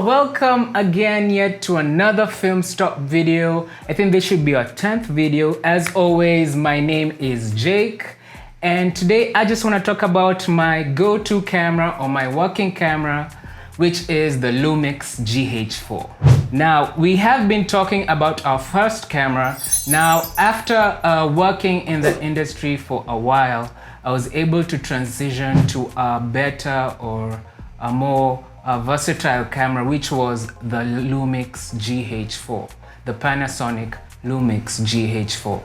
Welcome again yet to another film stock video. I think this should be our 10th video. As always, my name is Jake, and today I just want to talk about my go-to camera or my working camera, which is the Lumix GH4. Now, we have been talking about our first camera. Now, after working in the industry for a while, I was able to transition to a better or a more versatile camera, which was the Lumix GH4, the Panasonic Lumix GH4.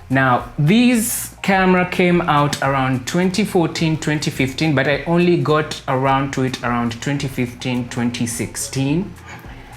Now, this camera came out around 2014, 2015, but I only got around to it around 2015, 2016.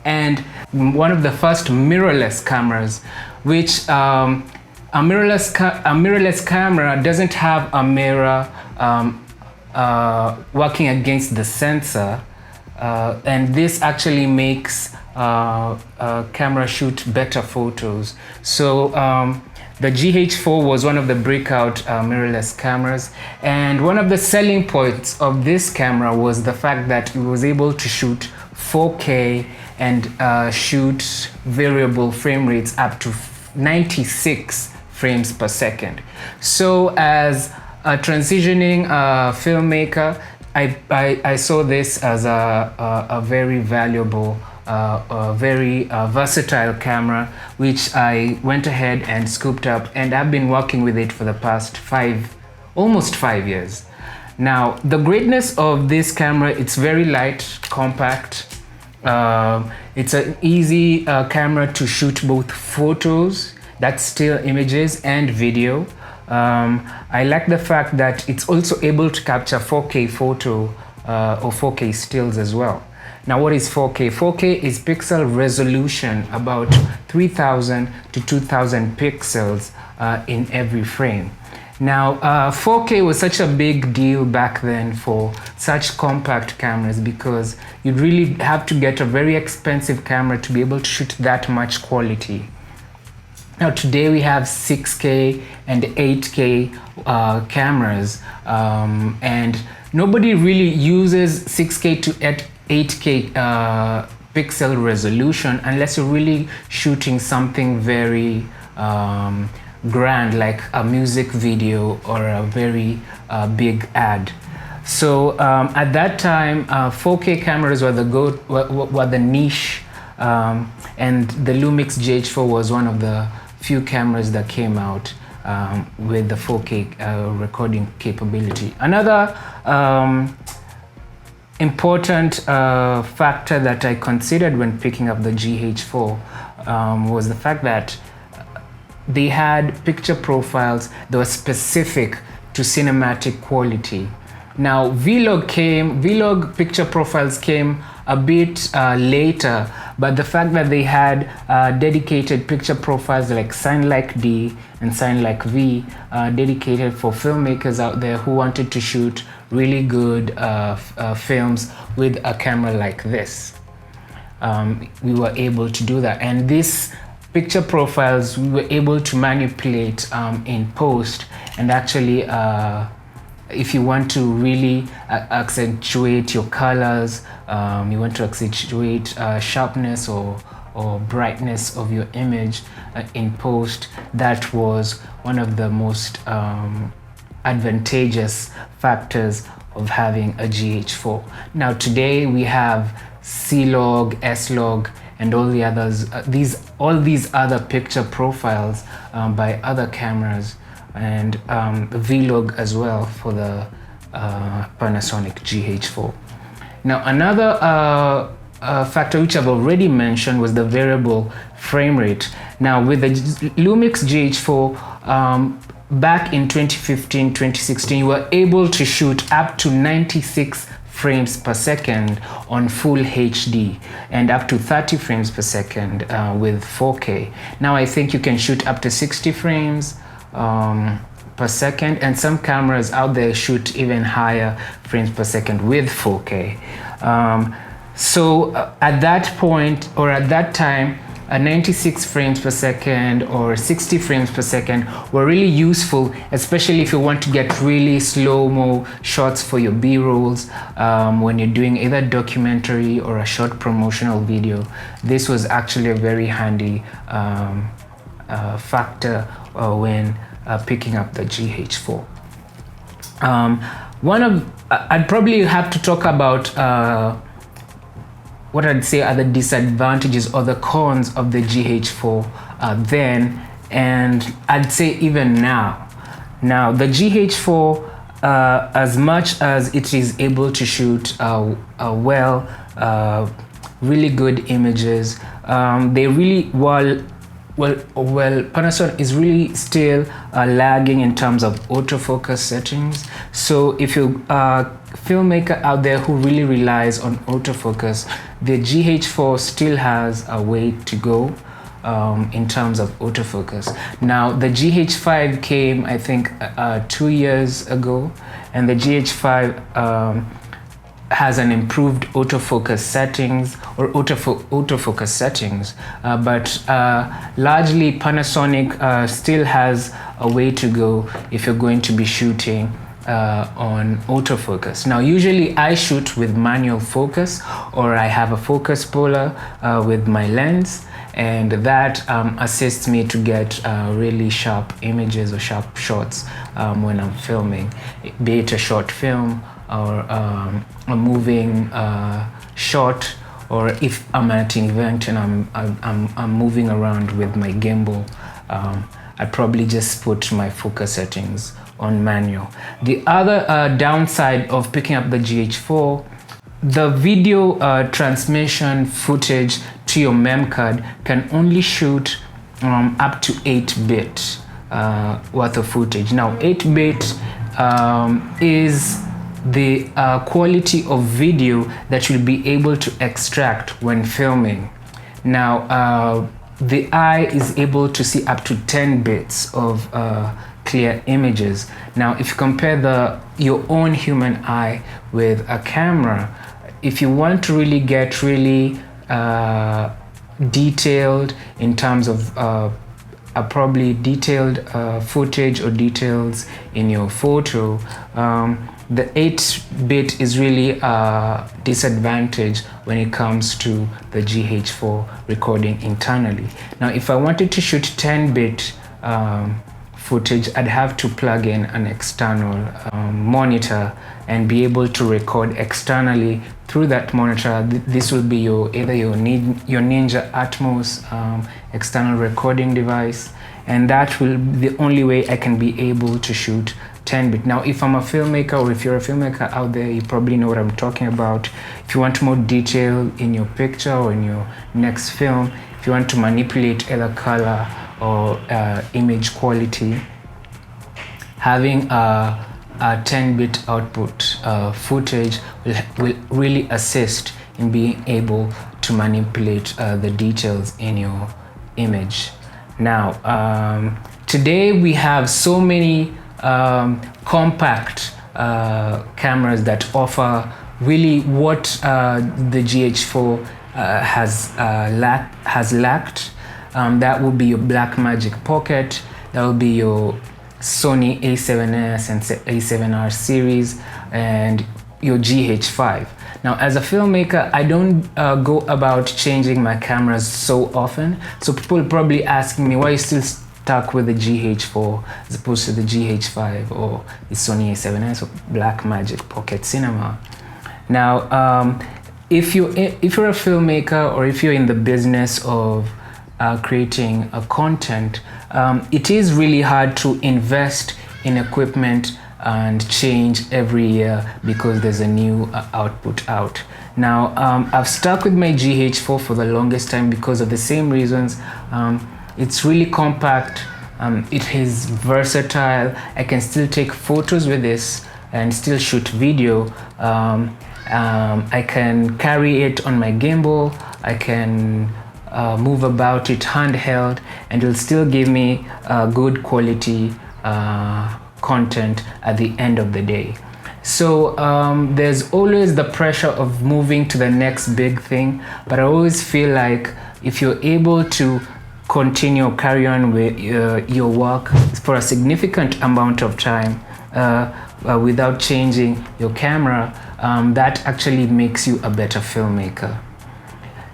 And one of the first mirrorless cameras, which a mirrorless camera doesn't have a mirror working against the sensor. And this actually makes camera shoot better photos. So the GH4 was one of the breakout mirrorless cameras, and one of the selling points of this camera was the fact that it was able to shoot 4K and shoot variable frame rates up to 96 frames per second. So as a transitioning filmmaker, I saw this as a very valuable, very versatile camera, which I went ahead and scooped up, and I've been working with it for the past almost 5 years. Now, the greatness of this camera, it's very light, compact. It's an easy camera to shoot both photos, that's still images, and video. I like the fact that it's also able to capture 4K photo or 4K stills as well. Now, what is 4K? 4K is pixel resolution, about 3000 to 2000 pixels in every frame. Now, 4K was such a big deal back then for such compact cameras, because you'd really have to get a very expensive camera to be able to shoot that much quality. Now, today we have 6K and 8K cameras, and nobody really uses 6K to 8K pixel resolution unless you're really shooting something very grand, like a music video or a very big ad. So at that time, 4K cameras were the niche, and the Lumix GH4 was one of the few cameras that came out with the 4K recording capability. Another important factor that I considered when picking up the GH4 was the fact that they had picture profiles that were specific to cinematic quality. Now, vlog picture profiles came a bit later, but the fact that they had dedicated picture profiles like Sign Like D and Sign Like V, dedicated for filmmakers out there who wanted to shoot really good films with a camera like this. We were able to do that, and these picture profiles we were able to manipulate in post, and actually if you want to really accentuate your colors, you want to accentuate sharpness or brightness of your image in post, that was one of the most advantageous factors of having a GH4. Now, today we have C-Log, S-Log, and all the others. All these other picture profiles by other cameras, and Vlog as well for the Panasonic GH4. Now, another factor which I've already mentioned was the variable frame rate. Now, with the Lumix GH4, back in 2015, 2016, you were able to shoot up to 96 frames per second on full HD, and up to 30 frames per second with 4K. Now, I think you can shoot up to 60 frames per second, and some cameras out there shoot even higher frames per second with 4K. So at that point, or at that time, a 96 frames per second or 60 frames per second were really useful, especially if you want to get really slow-mo shots for your B-rolls when you're doing either documentary or a short promotional video. This was actually a very handy factor when picking up the GH4. I'd probably have to talk about what I'd say are the disadvantages or the cons of the GH4 then, and I'd say even now. Now, the GH4, as much as it is able to shoot really good images, they really, well, Panasonic is really still lagging in terms of autofocus settings. So if you're a filmmaker out there who really relies on autofocus, the GH4 still has a way to go in terms of autofocus. Now, the GH5 came, I think, 2 years ago, and the GH5 has an improved autofocus settings or autofocus settings, but largely Panasonic still has a way to go if you're going to be shooting on autofocus. Now, usually I shoot with manual focus, or I have a focus puller with my lens, and that assists me to get really sharp images or sharp shots when I'm filming, be it a short film or a moving shot, or if I'm at an event and I'm moving around with my gimbal, I probably just put my focus settings on manual. The other downside of picking up the GH4, the video transmission footage to your mem card can only shoot up to 8-bit worth of footage. Now, 8-bit is the quality of video that you'll be able to extract when filming. Now, the eye is able to see up to 10 bits of clear images. Now, if you compare your own human eye with a camera, if you want to really get really detailed in terms of probably detailed footage or details in your photo, the 8-bit is really a disadvantage when it comes to the GH4 recording internally. Now, if I wanted to shoot 10-bit footage, I'd have to plug in an external monitor and be able to record externally through that monitor. This will be either your Ninja Atmos external recording device, and that will be the only way I can be able to shoot 10-bit. Now, if I'm a filmmaker, or if you're a filmmaker out there, you probably know what I'm talking about. If you want more detail in your picture or in your next film, if you want to manipulate either color or image quality, having a 10-bit output footage will really assist in being able to manipulate the details in your image. Now, today we have so many compact cameras that offer really what the GH4 has lacked. That will be your Blackmagic Pocket, that will be your Sony A7S and A7R series, and your GH5. Now, as a filmmaker, I don't go about changing my cameras so often, so people are probably asking me, why are you still stuck with the GH4 as opposed to the GH5 or the Sony A7S or Blackmagic Pocket Cinema? Now, if you're a filmmaker, or if you're in the business of creating a content, it is really hard to invest in equipment and change every year because there's a new output out. Now, I've stuck with my GH4 for the longest time because of the same reasons. It's really compact, it is versatile. I can still take photos with this and still shoot video. I can carry it on my gimbal, I can move about it handheld, and it'll still give me good quality content at the end of the day. So there's always the pressure of moving to the next big thing, but I always feel like if you're able to continue carry on with your work for a significant amount of time without changing your camera, that actually makes you a better filmmaker.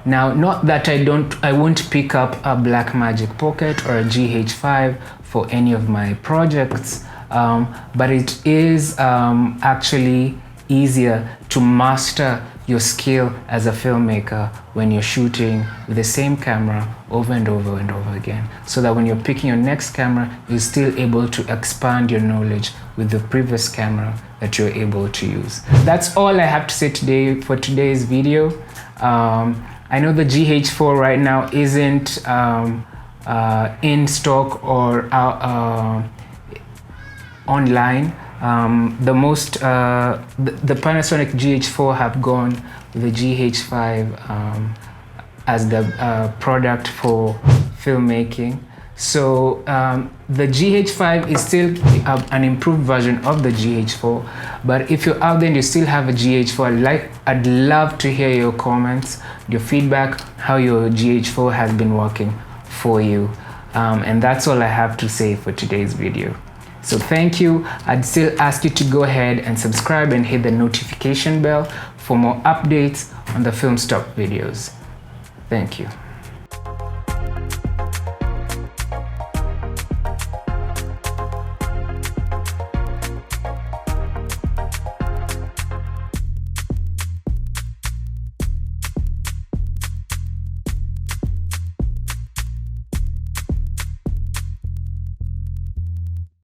Now, not that I won't pick up a Blackmagic Pocket or a GH5 for any of my projects, but it is actually easier to master your skill as a filmmaker when you're shooting with the same camera over and over and over again, so that when you're picking your next camera, you're still able to expand your knowledge with the previous camera that you're able to use. That's all I have to say today for today's video. I know the GH4 right now isn't in stock or online. The Panasonic GH4 have gone with the GH5 as the product for filmmaking. So the GH5 is still an improved version of the GH4, but if you're out there and you still have a GH4, I'd love to hear your comments, your feedback, how your GH4 has been working for you. And that's all I have to say for today's video. So thank you. I'd still ask you to go ahead and subscribe and hit the notification bell for more updates on the Film Stock videos. Thank you.